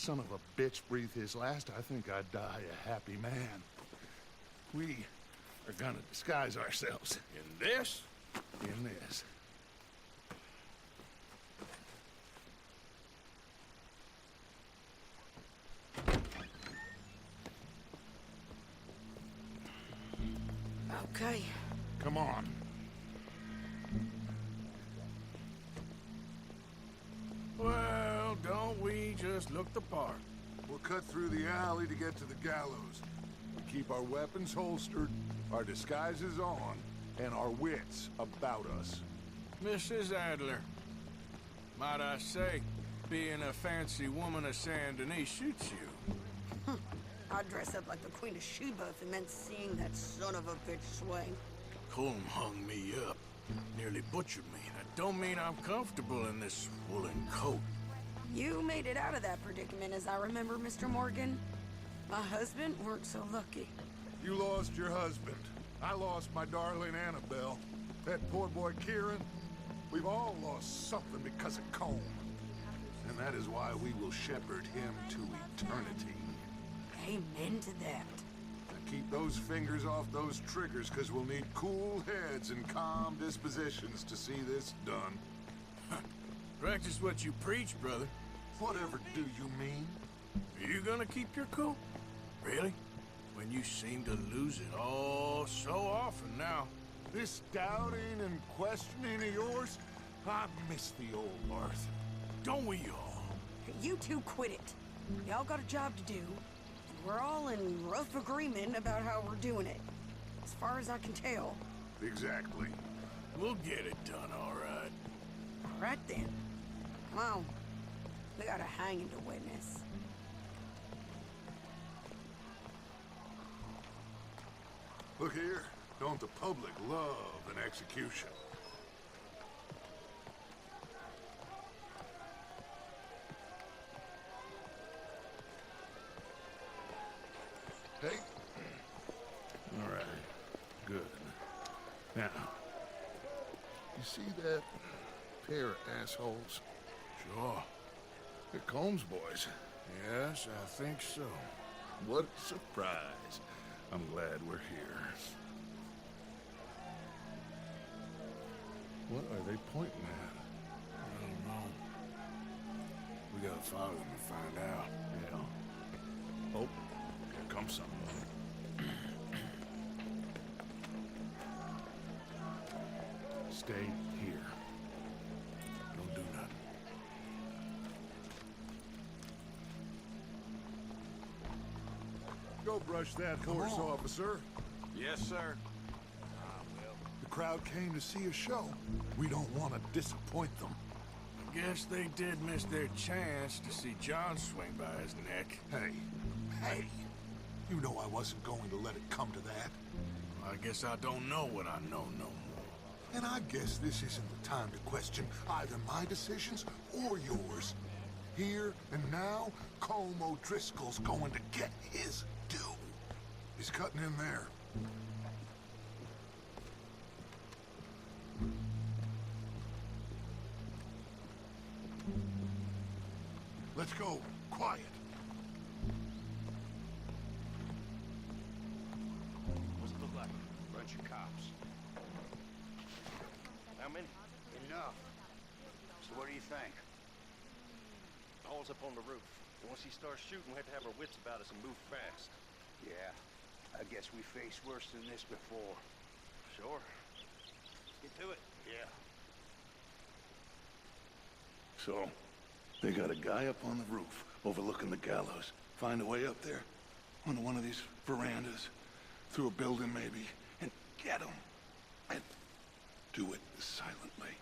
son of a bitch breathe his last, I think I'd die a happy man. We are gonna disguise ourselves. In this? In this. Okay. Come on. Well, don't we just look the part? We'll cut through the alley to get to the gallows. We keep our weapons holstered, our disguises on, and our wits about us. Mrs. Adler, might I say, being a fancy woman of Saint Denis suits you. I'd dress up like the Queen of Sheba if it meant seeing that son of a bitch swing. Colm hung me up, nearly butchered me. That don't mean I'm comfortable in this woolen coat. You made it out of that predicament, as I remember, Mr. Morgan. My husband weren't so lucky. You lost your husband. I lost my darling Annabelle. That poor boy Kieran. We've all lost something because of Colm. And that is why we will shepherd him to eternity. Amen to that. Now keep those fingers off those triggers, because we'll need cool heads and calm dispositions to see this done. Practice what you preach, brother. Whatever do you mean? Are you gonna keep your cool? Really? When you seem to lose it all so often now. This doubting and questioning of yours, I miss the old Arthur. Don't we all? Hey, you two quit it. Y'all got a job to do, and we're all in rough agreement about how we're doing it. As far as I can tell. Exactly. We'll get it done, all right. All right then. Come on. We got a hanging to witness. Look here. Don't the public love an execution? Hey. All right. Good. Now, you see that pair of assholes? Sure. They're Colm's boys. Yes, I think so. What a surprise. I'm glad we're here. What are they pointing at? I don't know. We gotta follow them and find out. Yeah. Oh, here comes something. Stay here. Don't do nothing. Go brush that horse, officer. Yes, sir. The crowd came to see a show. We don't want to disappoint them. I guess they did miss their chance to see John swing by his neck. Hey. You know I wasn't going to let it come to that. I guess I don't know what I know no more. And I guess this isn't the time to question either my decisions or yours. Here and now, Colm O'Driscoll's going to get his due. He's cutting in there. Let's go. Quiet. What's it look like? Bunch of cops. How many? Enough. So what do you think? All's up on the roof. Once he starts shooting, we have to have our wits about us and move fast. Yeah, I guess we faced worse than this before. Sure. Let's get to it. Yeah. So, they got a guy up on the roof, overlooking the gallows. Find a way up there, onto one of these verandas, through a building maybe, and get him. And do it silently.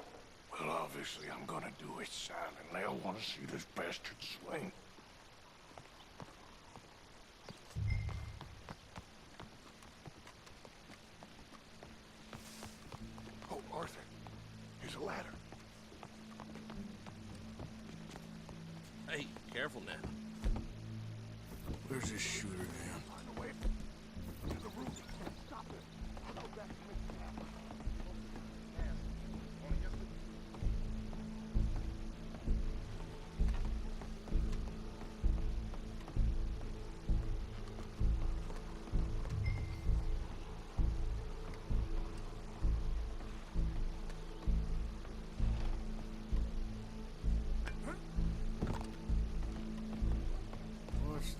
Well, obviously I'm gonna do it silently. I want to see this bastard swing. Oh, Arthur. Here's a ladder. Hey, careful now. Where's this shooter then? Find a way to the roof. Stop it. Go back to me.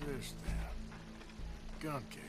this, then? Gun case.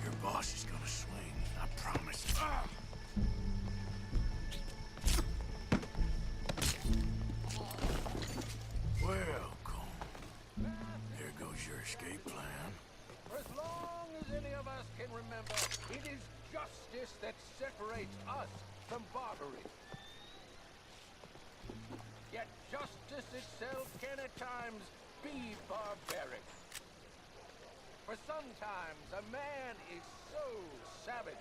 Your boss is gonna swing, I promise. Well, Colm, there goes your escape plan. For as long as any of us can remember, it is justice that separates us from barbarity. Yet justice itself can at times be barbaric. For sometimes a man is so savage,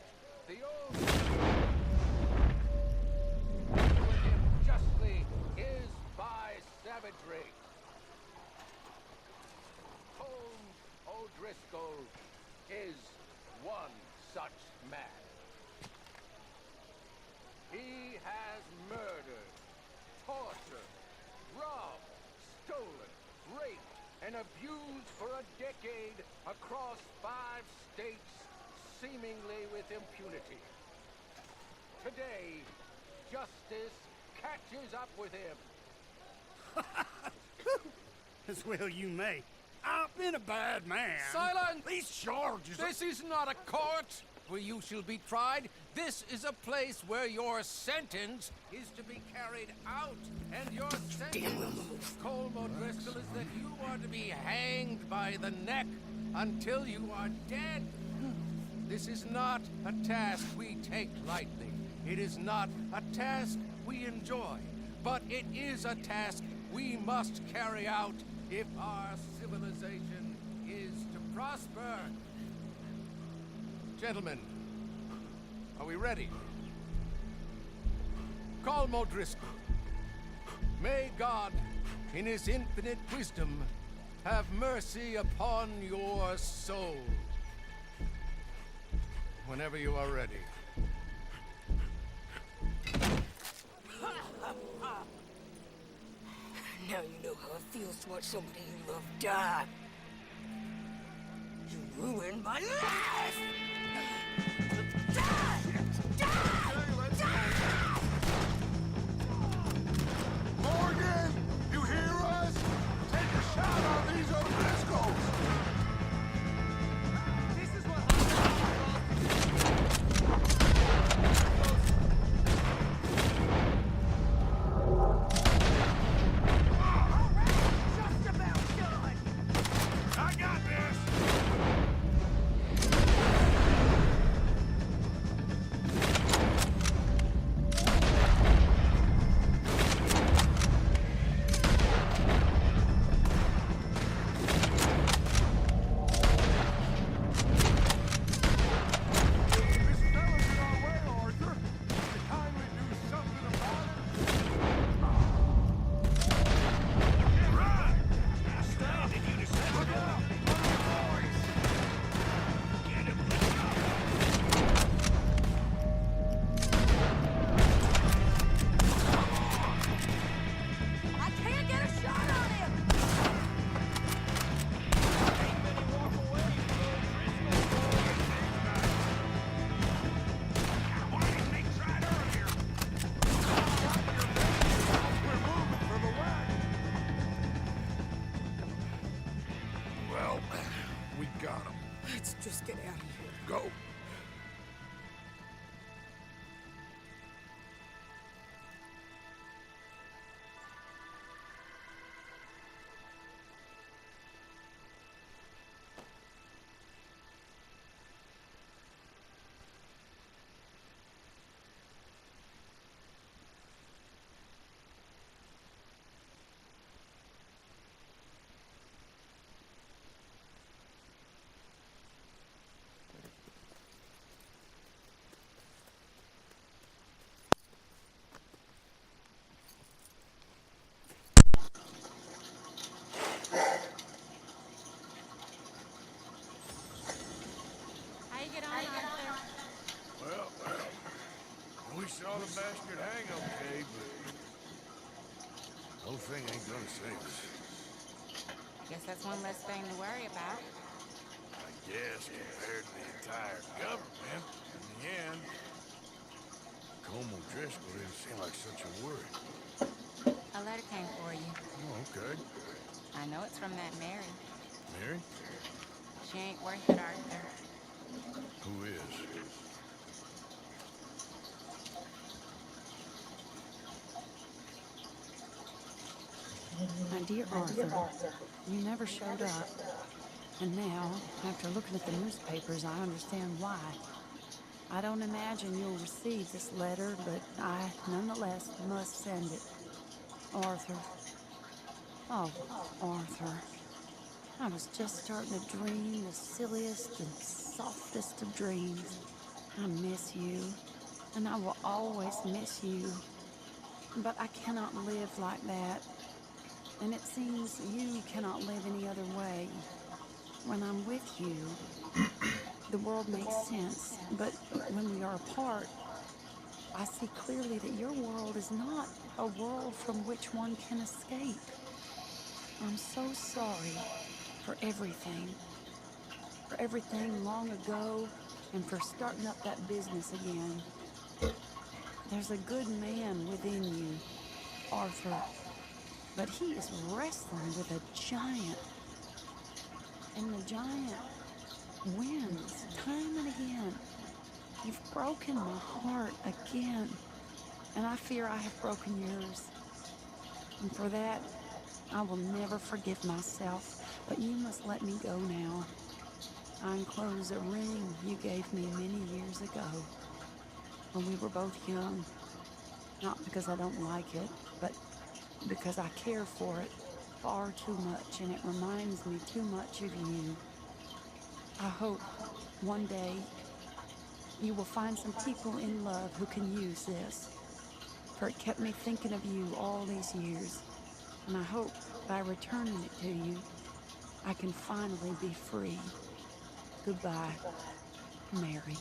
the only with him justly is by savagery. Colm O'Driscoll is one such man. He has murdered, tortured, robbed, stolen, raped, and abused for a decade across 5 states, seemingly with impunity. Today, justice catches up with him. As well you may. I've been a bad man. Silence! These charges This is not a court where you shall be tried. This is a place where your sentence is to be carried out. And your sentence, Colm O'Driscoll, is that you are to be hanged by the neck until you are dead. This is not a task we take lightly. It is not a task we enjoy. But it is a task we must carry out if our civilization is to prosper. Gentlemen, are we ready? Colm O'Driscoll, may God, in his infinite wisdom, have mercy upon your soul. Whenever you are ready. Now you know how it feels to watch somebody you love die. You ruined my life! Die! Die! Die! Morgan, you hear us? Take a shot on these O'Driscolls. This is what Just about done! I got this. Whole thing ain't gonna save us. Guess that's one less thing to worry about. I guess compared to the entire government, in the end, Colm O'Driscoll didn't seem like such a worry. A letter came for you. Oh, okay. I know it's from that Mary. Mary? She ain't worth it, Arthur. Who is? My dear Arthur, you never showed up. And now, after looking at the newspapers, I understand why. I don't imagine you'll receive this letter, but I, nonetheless, must send it. Arthur. Oh, Arthur. I was just starting to dream the silliest and softest of dreams. I miss you, and I will always miss you. But I cannot live like that. And it seems you cannot live any other way. When I'm with you, the world makes sense. But when we are apart, I see clearly that your world is not a world from which one can escape. I'm so sorry for everything. For everything long ago, and for starting up that business again. There's a good man within you, Arthur, but he is wrestling with a giant. And the giant wins time and again. You've broken my heart again, and I fear I have broken yours. And for that, I will never forgive myself, but you must let me go now. I enclose a ring you gave me many years ago, when we were both young. Not because I don't like it, but because I care for it far too much, and it reminds me too much of you. I hope one day you will find some people in love who can use this, for it kept me thinking of you all these years, and I hope by returning it to you, I can finally be free. Goodbye, Mary.